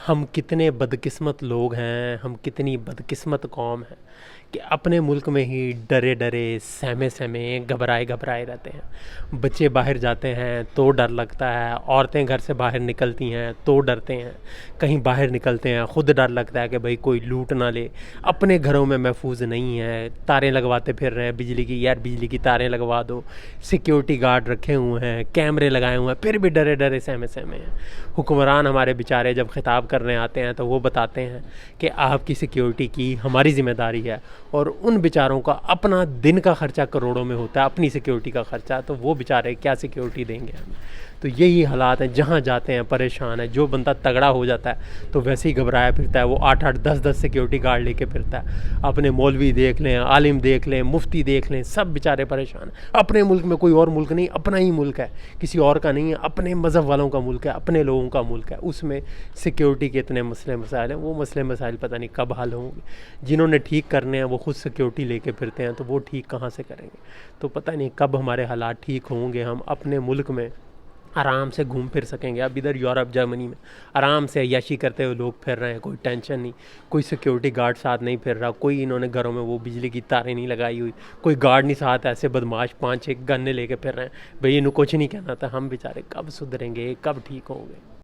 ہم کتنے بدقسمت لوگ ہیں، ہم کتنی بدقسمت قوم ہیں کہ اپنے ملک میں ہی ڈرے ڈرے سہمے سہمے گھبرائے گھبرائے رہتے ہیں۔ بچے باہر جاتے ہیں تو ڈر لگتا ہے، عورتیں گھر سے باہر نکلتی ہیں تو ڈرتے ہیں، کہیں باہر نکلتے ہیں خود ڈر لگتا ہے کہ بھئی کوئی لوٹ نہ لے، اپنے گھروں میں محفوظ نہیں ہے، تاریں لگواتے پھر رہے ہیں بجلی کی، یار بجلی کی تاریں لگوا دو، سیکیورٹی گارڈ رکھے ہوئے ہیں، کیمرے لگائے ہوئے ہیں، پھر بھی ڈرے ڈرے سہمے سہمے ہیں۔ حکمران ہمارے بیچارے جب خطاب کرنے آتے ہیں تو وہ بتاتے ہیں کہ آپ کی سیکیورٹی کی ہماری ذمہ داری ہے، اور ان بیچاروں کا اپنا دن کا خرچہ کروڑوں میں ہوتا ہے، اپنی سیکیورٹی کا خرچہ، تو وہ بیچارے کیا سیکیورٹی دیں گے ہمیں؟ تو یہی حالات ہیں، جہاں جاتے ہیں پریشان ہے۔ جو بندہ تگڑا ہو جاتا ہے تو ویسے ہی گھبرایا پھرتا ہے، وہ 8 8 10 10 سیکیورٹی گارڈ لے کے پھرتا ہے۔ اپنے مولوی دیکھ لیں، عالم دیکھ لیں، مفتی دیکھ لیں، سب بیچارے پریشان ہیں۔ اپنے ملک میں کوئی اور ملک نہیں، اپنا ہی ملک ہے، کسی اور کا نہیں ہے، اپنے مذہب والوں کا ملک ہے، اپنے لوگوں کا ملک ہے، اس میں سیکیورٹی کے اتنے مسئلے مسائل ہیں۔ وہ مسئلے مسائل پتہ نہیں کب حل ہوں گے۔ جنہوں نے ٹھیک کرنے ہیں وہ خود سیکیورٹی لے کے پھرتے ہیں، تو وہ ٹھیک کہاں سے کریں گے؟ تو پتہ نہیں کب ہمارے حالات ٹھیک ہوں گے، ہم اپنے ملک میں آرام سے گھوم پھر سکیں گے۔ اب ادھر یورپ جرمنی میں آرام سے عیاشی کرتے ہوئے لوگ پھر رہے ہیں، کوئی ٹینشن نہیں، کوئی سیکیورٹی گارڈ ساتھ نہیں پھر رہا، کوئی انہوں نے گھروں میں وہ بجلی کی تاریں نہیں لگائی ہوئی، کوئی گارڈ نہیں ساتھ، ایسے بدماش 5 6 گنے لے کے پھر رہے ہیں۔ بھئی انہوں کچھ نہیں کہنا تھا، ہم بیچارے کب سدھریں گے، کب ٹھیک ہوں گے؟